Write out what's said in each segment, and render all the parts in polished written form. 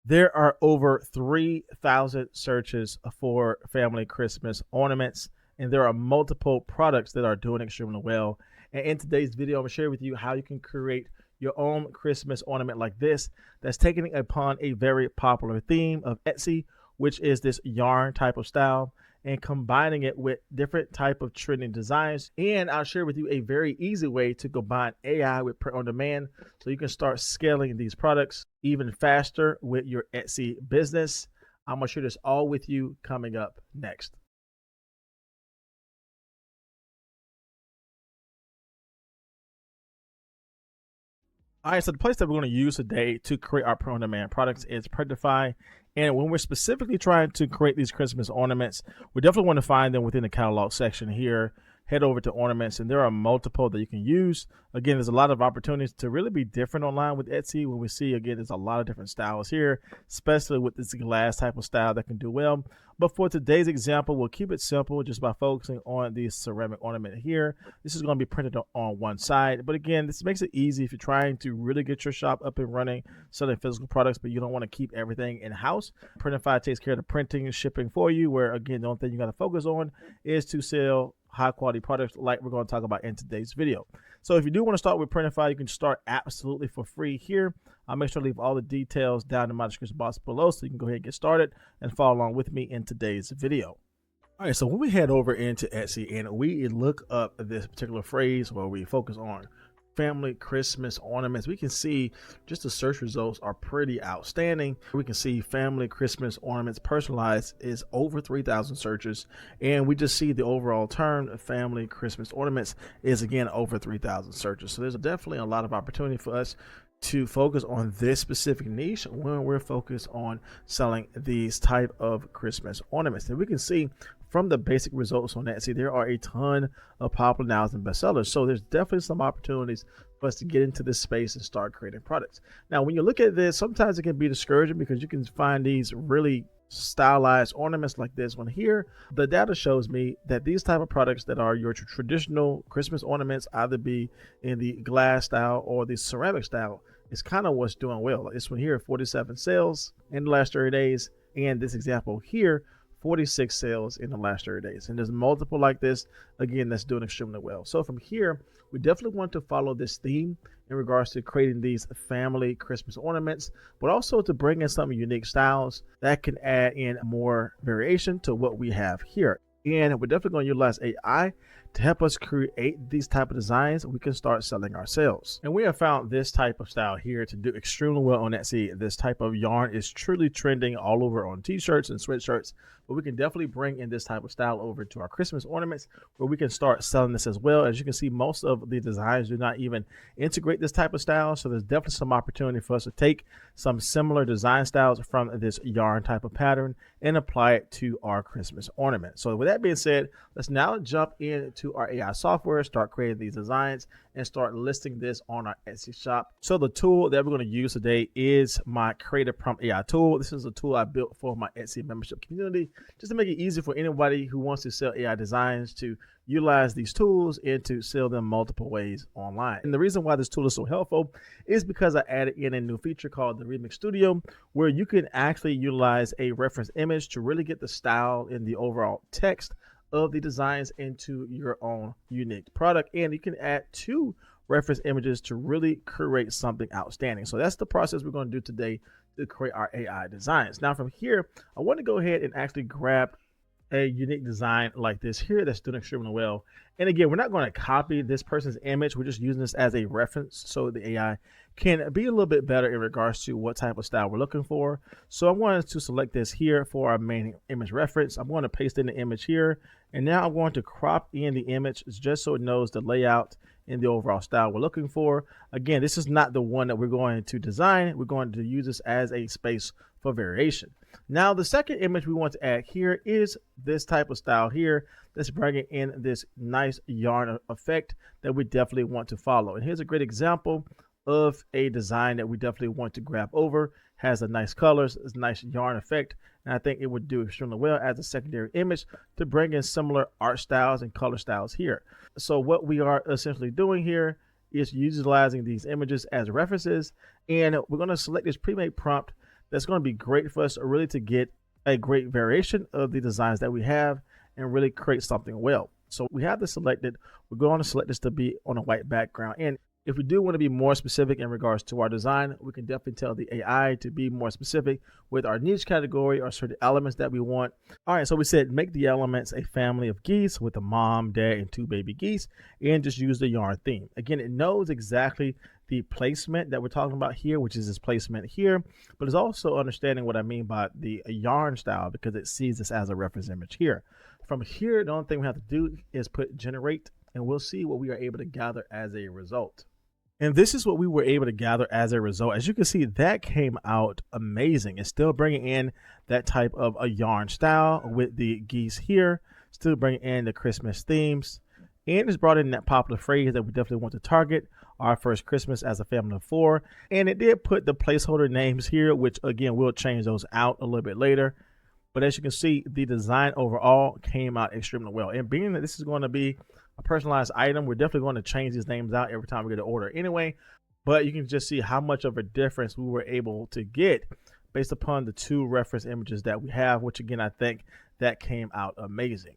There are over 3,000 searches for family Christmas ornaments, and there are multiple products that are doing extremely well. And in today's video, I'm going to share with you how you can create your own Christmas ornament like this that's taking upon a very popular theme of Etsy, which is this yarn type of style, and combining it with different type of trending designs. And I'll share with you a very easy way to combine AI with print on demand so you can start scaling these products even faster with your Etsy business. I'm gonna share this all with you coming up next. All right, so the place that we're going to use today to create our print on demand products is Printify. And when we're specifically trying to create these Christmas ornaments, we definitely want to find them within the catalog section here. Head over to Ornaments, and there are multiple that you can use. Again, there's a lot of opportunities to really be different online with Etsy. When we see, again, there's a lot of different styles here, especially with this glass type of style that can do well. But for today's example, we'll keep it simple just by focusing on the ceramic ornament here. This is going to be printed on one side. But again, this makes it easy if you're trying to really get your shop up and running, selling physical products, but you don't want to keep everything in-house. Printify takes care of the printing and shipping for you, where, again, the only thing you got to focus on is to sell high quality products like we're going to talk about in today's video. So if you do want to start with Printify, you can start absolutely for free here. I'll make sure to leave all the details down in my description box below so you can go ahead and get started and follow along with me in today's video. All right, so when we head over into Etsy and we look up this particular phrase where we focus on family Christmas ornaments, we can see just the search results are pretty outstanding. We can see family Christmas ornaments personalized is over 3,000 searches, and we just see the overall term family Christmas ornaments is again over 3,000 searches. So there's definitely a lot of opportunity for us to focus on this specific niche when we're focused on selling these type of Christmas ornaments. And we can see from the basic results on Etsy, there are a ton of popular nows and bestsellers. So there's definitely some opportunities for us to get into this space and start creating products. Now, when you look at this, sometimes it can be discouraging because you can find these really stylized ornaments like this one here. The data shows me that these type of products that are your traditional Christmas ornaments, either be in the glass style or the ceramic style, is kind of what's doing well. Like this one here, 47 sales in the last 30 days, and this example here, 46 sales in the last 30 days. And there's multiple like this, again, that's doing extremely well. So from here, we definitely want to follow this theme in regards to creating these family Christmas ornaments, but also to bring in some unique styles that can add in more variation to what we have here. And we're definitely going to utilize AI to help us create these type of designs. We can start selling ourselves. And we have found this type of style here to do extremely well on Etsy. This type of yarn is truly trending all over on t-shirts and sweatshirts, but we can definitely bring in this type of style over to our Christmas ornaments where we can start selling this as well. As you can see, most of the designs do not even integrate this type of style. So there's definitely some opportunity for us to take some similar design styles from this yarn type of pattern and apply it to our Christmas ornament. So with that being said, let's now jump into our AI software, start creating these designs, and start listing this on our Etsy shop. So the tool that we're going to use today is my Creative Prompt AI tool. This is a tool I built for my Etsy membership community, just to make it easy for anybody who wants to sell AI designs to utilize these tools and to sell them multiple ways online. And the reason why this tool is so helpful is because I added in a new feature called the Remix Studio, where you can actually utilize a reference image to really get the style and the overall text of the designs into your own unique product. And you can add 2 reference images to really create something outstanding. So that's the process we're going to do today to create our AI designs. Now from here, I want to go ahead and actually grab a unique design like this here that's doing extremely well. And again, we're not going to copy this person's image. We're just using this as a reference so the AI can be a little bit better in regards to what type of style we're looking for. So I wanted to select this here for our main image reference. I'm going to paste in the image here, and now I'm going to crop in the image just so it knows the layout and the overall style we're looking for. Again, this is not the one that we're going to design. We're going to use this as a space for variation. Now, the second image we want to add here is this type of style here that's bringing in this nice yarn effect that we definitely want to follow. And here's a great example of a design that we definitely want to grab over. Has a nice colors, a nice yarn effect, and I think it would do extremely well as a secondary image to bring in similar art styles and color styles here. So what we are essentially doing here is utilizing these images as references, and we're going to select this pre-made prompt that's going to be great for us really to get a great variation of the designs that we have and really create something well. So we have this selected. We're going to select this to be on a white background. And if we do want to be more specific in regards to our design, we can definitely tell the AI to be more specific with our niche category or certain elements that we want. All right, so we said make the elements a family of geese with a mom, dad, and 2 baby geese, and just use the yarn theme. Again, it knows exactly the placement that we're talking about here, which is this placement here, but it's also understanding what I mean by the yarn style because it sees this as a reference image here. From here, the only thing we have to do is put generate, and we'll see what we are able to gather as a result. And this is what we were able to gather as a result. As you can see, that came out amazing. It's still bringing in that type of a yarn style with the geese here, still bringing in the Christmas themes, and it's brought in that popular phrase that we definitely want to target, our first Christmas as a family of 4. And it did put the placeholder names here, which again, we'll change those out a little bit later. But as you can see, the design overall came out extremely well. And being that this is going to be a personalized item, we're definitely going to change these names out every time we get an order anyway. But you can just see how much of a difference we were able to get based upon the 2 reference images that we have, which again, I think that came out amazing.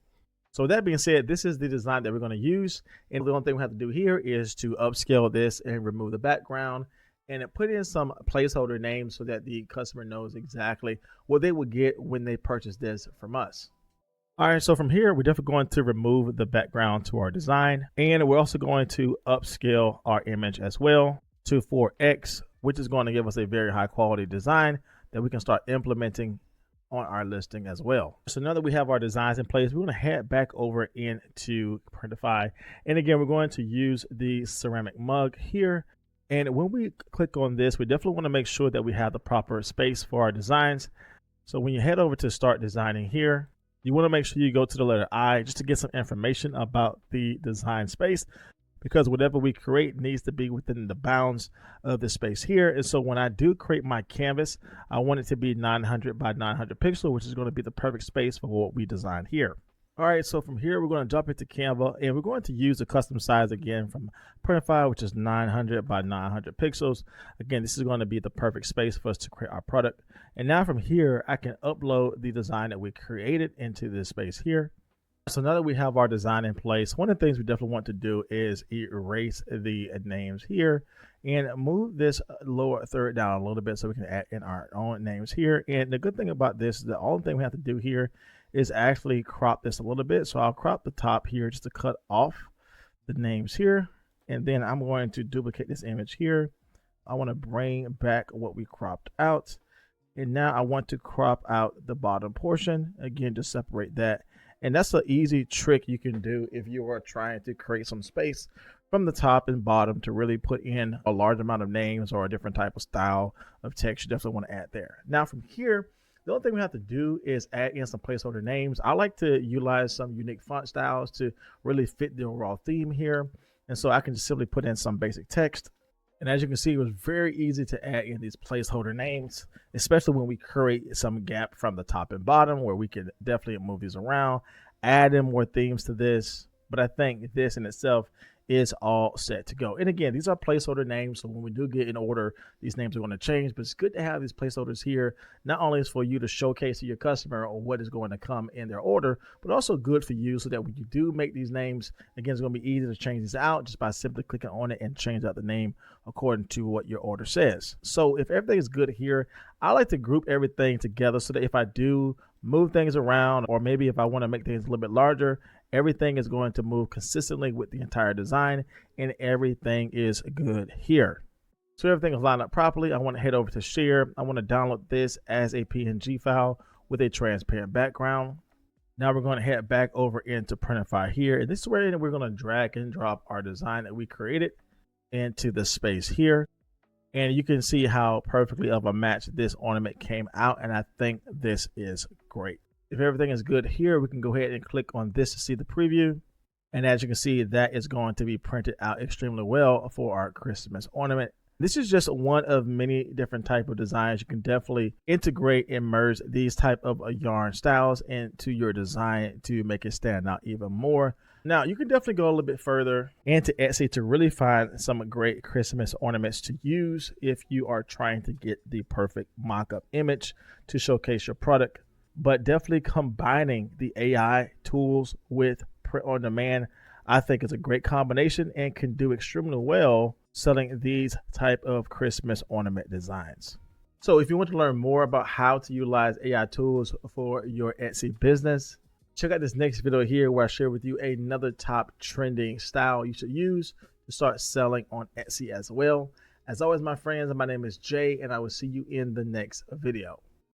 So with that being said, this is the design that we're going to use. And the only thing we have to do here is to upscale this and remove the background and put in some placeholder names so that the customer knows exactly what they will get when they purchase this from us. All right, so from here, we're definitely going to remove the background to our design. And we're also going to upscale our image as well to 4X, which is going to give us a very high quality design that we can start implementing on our listing as well. So now that we have our designs in place, we're going to head back over into Printify. And again, we're going to use the ceramic mug here. And when we click on this, we definitely want to make sure that we have the proper space for our designs. So when you head over to start designing here, you want to make sure you go to the letter I just to get some information about the design space, because whatever we create needs to be within the bounds of the space here. And so when I do create my canvas, I want it to be 900 by 900 pixel, which is going to be the perfect space for what we designed here. All right, so from here, we're going to jump into Canva, and we're going to use the custom size again from Printify, which is 900 by 900 pixels. Again, this is going to be the perfect space for us to create our product. And now from here, I can upload the design that we created into this space here. So now that we have our design in place, one of the things we definitely want to do is erase the names here and move this lower third down a little bit so we can add in our own names here. And the good thing about this is the only thing we have to do here is actually crop this a little bit. So I'll crop the top here just to cut off the names here. And then I'm going to duplicate this image here. I want to bring back what we cropped out. And now I want to crop out the bottom portion again to separate that. And that's an easy trick you can do if you are trying to create some space from the top and bottom to really put in a large amount of names or a different type of style of text you definitely want to add there. Now from here, the only thing we have to do is add in some placeholder names. I like to utilize some unique font styles to really fit the overall theme here. And so I can just simply put in some basic text. And as you can see, it was very easy to add in these placeholder names, especially when we create some gap from the top and bottom where we can definitely move these around, add in more themes to this. But I think this in itself is all set to go. And again, these are placeholder names, so when we do get in order, these names are going to change, but it's good to have these placeholders here. Not only is for you to showcase to your customer or what is going to come in their order, but also good for you so that when you do make these names, again, it's going to be easy to change these out just by simply clicking on it and change out the name according to what your order says. So if everything is good here, I like to group everything together so that if I do move things around, or maybe if I want to make things a little bit larger, everything is going to move consistently with the entire design and everything is good here. So everything is lined up properly. I want to head over to share. I want to download this as a PNG file with a transparent background. Now we're going to head back over into Printify here. And this is where we're going to drag and drop our design that we created into the space here. And you can see how perfectly of a match this ornament came out. And I think this is great. If everything is good here, we can go ahead and click on this to see the preview. And as you can see, that is going to be printed out extremely well for our Christmas ornament. This is just one of many different type of designs. You can definitely integrate and merge these type of yarn styles into your design to make it stand out even more. Now, you can definitely go a little bit further into Etsy to really find some great Christmas ornaments to use if you are trying to get the perfect mock-up image to showcase your product. But definitely combining the AI tools with print on demand, I think is a great combination and can do extremely well selling these type of Christmas ornament designs. So if you want to learn more about how to utilize AI tools for your Etsy business, check out this next video here where I share with you another top trending style you should use to start selling on Etsy as well. As always, my friends, my name is Jay, and I will see you in the next video.